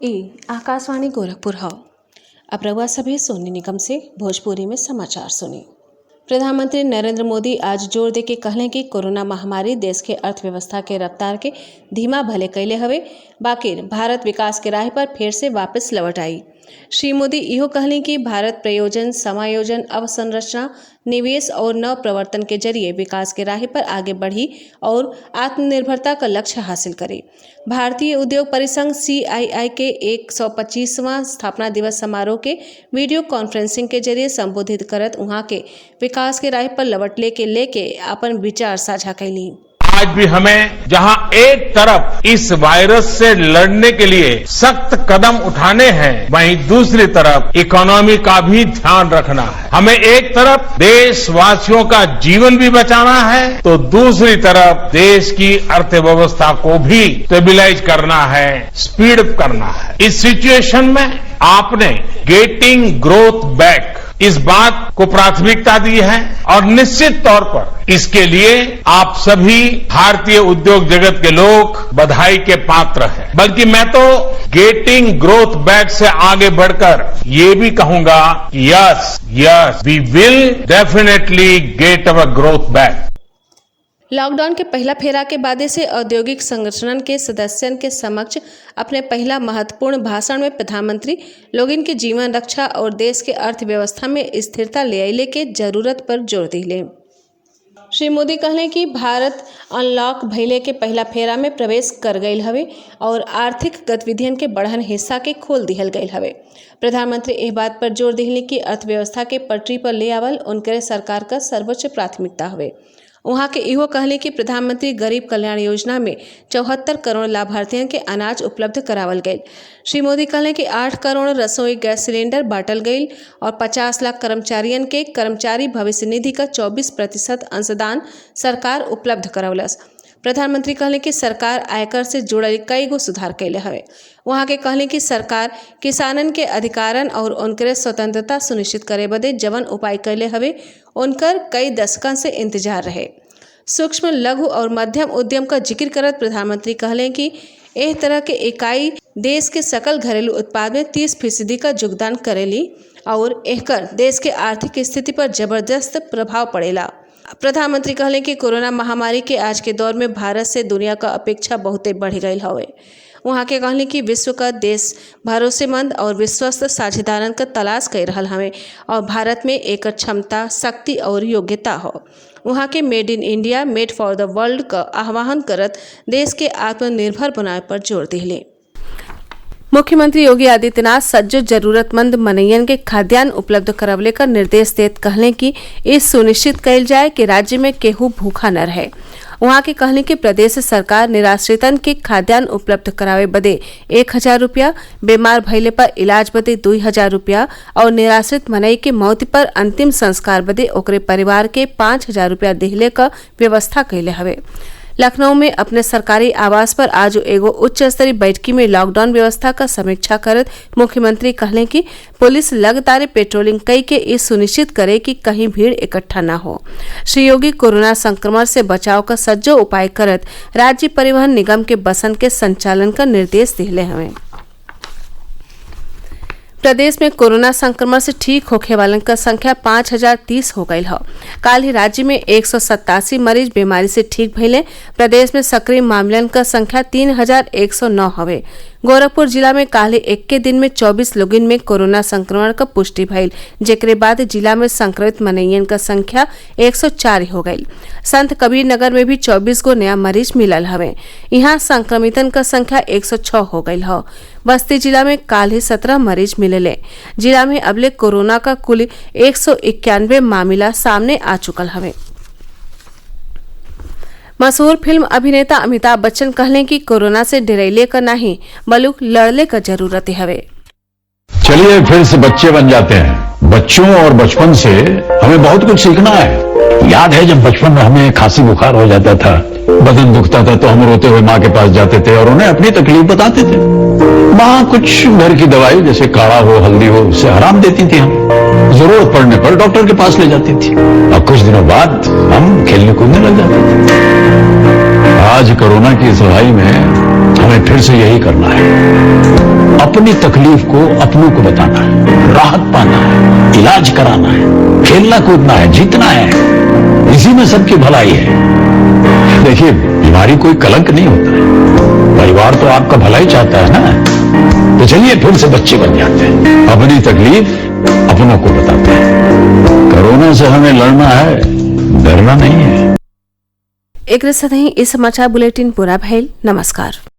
ई आकाशवाणी गोरखपुर है। अब रउआ सभी सोनी निगम से भोजपुरी में समाचार सुनी। प्रधानमंत्री नरेंद्र मोदी आज जोर दे के कहले कि कोरोना महामारी देश के अर्थव्यवस्था के रफ्तार के धीमा भले कैले हवे, बाकिर भारत विकास के राह पर फिर से वापस लौट आई। श्री मोदी इहो कहले कि भारत प्रयोजन, समायोजन, अवसंरचना, निवेश और नव प्रवर्तन के जरिए विकास के राह पर आगे बढ़ी और आत्मनिर्भरता का लक्ष्य हासिल करे। भारतीय उद्योग परिसंघ CII के 125वां स्थापना दिवस समारोह के वीडियो कॉन्फ्रेंसिंग के जरिए संबोधित करत उहाँ के विकास के राह पर लौटले के लेके अपन विचार साझा कैली। आज भी हमें जहां एक तरफ इस वायरस से लड़ने के लिए सख्त कदम उठाने हैं, वहीं दूसरी तरफ इकोनॉमी का भी ध्यान रखना है। हमें एक तरफ देशवासियों का जीवन भी बचाना है, तो दूसरी तरफ देश की अर्थव्यवस्था को भी स्टेबलाइज करना है, स्पीड अप करना है। इस सिचुएशन में आपने गेटिंग ग्रोथ बैक इस बात को प्राथमिकता दी है और निश्चित तौर पर इसके लिए आप सभी भारतीय उद्योग जगत के लोग बधाई के पात्र हैं। बल्कि मैं तो गेटिंग ग्रोथ बैक से आगे बढ़कर ये भी कहूंगा, yes we will definitely get our growth back. Lockdown के पहला फेरा के बाद से औद्योगिक संगठन के सदस्यों के समक्ष अपने पहला महत्वपूर्ण भाषण में प्रधानमंत्री लोगन के जीवन रक्षा और देश के अर्थव्यवस्था में स्थिरता ले आने के जरूरत पर जोर दिले। श्री मोदी कहले कि भारत अनलॉक भइले के पहला फेरा में प्रवेश कर गईल हवे और आर्थिक गतिविधियन के बढ़न हिस्सा के खोल दिहल गईल हवे। प्रधानमंत्री इस बात पर जोर दिले कि अर्थव्यवस्था के पटरी पर ले आवल उनके सरकार का सर्वोच्च प्राथमिकता हवे। वहाँ के इहो कहले कि प्रधानमंत्री गरीब कल्याण योजना में 74 करोड़ लाभार्थियों के अनाज उपलब्ध करावल गये। श्री मोदी कहले कि 8 करोड़ रसोई गैस सिलेंडर बांटल गई और 50 लाख कर्मचारियों के कर्मचारी भविष्य निधि का 24% अंशदान सरकार उपलब्ध करवलस। प्रधानमंत्री कहले कि सरकार आयकर से जुड़ल कई गो सुधार कैले हवे। वहाँ के कहले कि सरकार किसानन के अधिकारन और उनके स्वतंत्रता सुनिश्चित करे बदे जवन उपाय कैले हवे उनकर कई दशकन से इंतजार रहे। सूक्ष्म, लघु और मध्यम उद्यम का जिक्र करत प्रधानमंत्री कहले कि एह तरह के इकाई देश के सकल घरेलू उत्पाद में 30% का योगदान करेली और एहकर देश के आर्थिक स्थिति पर जबरदस्त प्रभाव पड़ेला। प्रधानमंत्री कहले कि कोरोना महामारी के आज के दौर में भारत से दुनिया का अपेक्षा बहुते बढ़ गई हवे। वहाँ के कहले कि विश्व का देश भरोसेमंद और विश्वस्त साझेदारन का तलाश कर रहा हवे और भारत में एक क्षमता, शक्ति और योग्यता हो। वहाँ के made in India, made for the world का आह्वान करत देश के आत्मनिर्भर बनाए पर जोर दिले। मुख्यमंत्री योगी आदित्यनाथ सज्जो जरूरतमंद मनैयन के खाद्यान्न उपलब्ध करवले का निर्देश देत कहले कि इस सुनिश्चित कैल जाए कि राज्य में केहू भूखा न रहे। वहाँ के कहले कि प्रदेश सरकार निराश्रितन के खाद्यान्न उपलब्ध करावे बदे 1000 रुपया, बीमार भइले पर इलाज बदे 2000 रुपया और निराश्रित मनई के मौत पर अंतिम संस्कार बदे ओकरे परिवार के 5000 रुपया दिहले का व्यवस्था कैले हवे। लखनऊ में अपने सरकारी आवास पर आज एगो उच्च स्तरीय बैठकी में लॉकडाउन व्यवस्था का समीक्षा करत मुख्यमंत्री कहले कि पुलिस लगातार पेट्रोलिंग कई के इस सुनिश्चित करे कि कहीं भीड़ इकट्ठा न हो। श्री योगी कोरोना संक्रमण से बचाव का सज्जो उपाय करत राज्य परिवहन निगम के बसन के संचालन का निर्देश दिले हवे। प्रदेश में कोरोना संक्रमण से ठीक होखे वालन का संख्या 5030 हो गई है। काल ही राज्य में 187 मरीज बीमारी से ठीक भइले। प्रदेश में सक्रिय मामलन का संख्या 3109 हवे। गोरखपुर जिला में काल ही एक के दिन में 24 लोगिन में कोरोना संक्रमण का पुष्टि भइल, जेकरे बाद जिला में संक्रमित मनैयन का संख्या 104 हो गई। संत कबीर नगर में भी 24 गो नया मरीज मिलल हवे। यहाँ संक्रमितन का संख्या 106 हो गई है। बस्ती जिला में काल ही 17 मरीज मिले। जिला में अबले कोरोना का कुल 191 मामला सामने आ चुकल हवे। मशहूर फिल्म अभिनेता अमिताभ बच्चन कहले कि कोरोना से डरैले का नहीं बल्कि लड़ले का जरूरत हवे। चलिए फिर से बच्चे बन जाते हैं। बच्चों और बचपन से हमें बहुत कुछ सीखना है। याद है जब बचपन में हमें खांसी बुखार हो जाता था, बदन दुखता था तो हम रोते हुए माँ के पास जाते थे और उन्हें अपनी तकलीफ बताते थे। माँ कुछ घर की दवाई जैसे काढ़ा हो, हल्दी हो, उससे आराम देती थी। हम जरूरत पड़ने पर डॉक्टर के पास ले जाती थी और कुछ दिनों बाद हम खेलने कूदने लग जाते थे। आज कोरोना की इस लड़ाई में हमें फिर से यही करना है, अपनी तकलीफ को अपनों को बताना है, राहत पाना है, इलाज कराना है, खेलना कूदना है, जीतना है। इसी में सबकी भलाई है। देखिए, बीमारी कोई कलंक नहीं होता है, परिवार तो आपका भला ही चाहता है ना। तो चलिए फिर से बच्चे बन जाते हैं, अपनी तकलीफ अपनों को बताते हैं। कोरोना से हमें लड़ना है, डरना नहीं है। एक साथ ही इस समाचार बुलेटिन पूरा भइल। नमस्कार।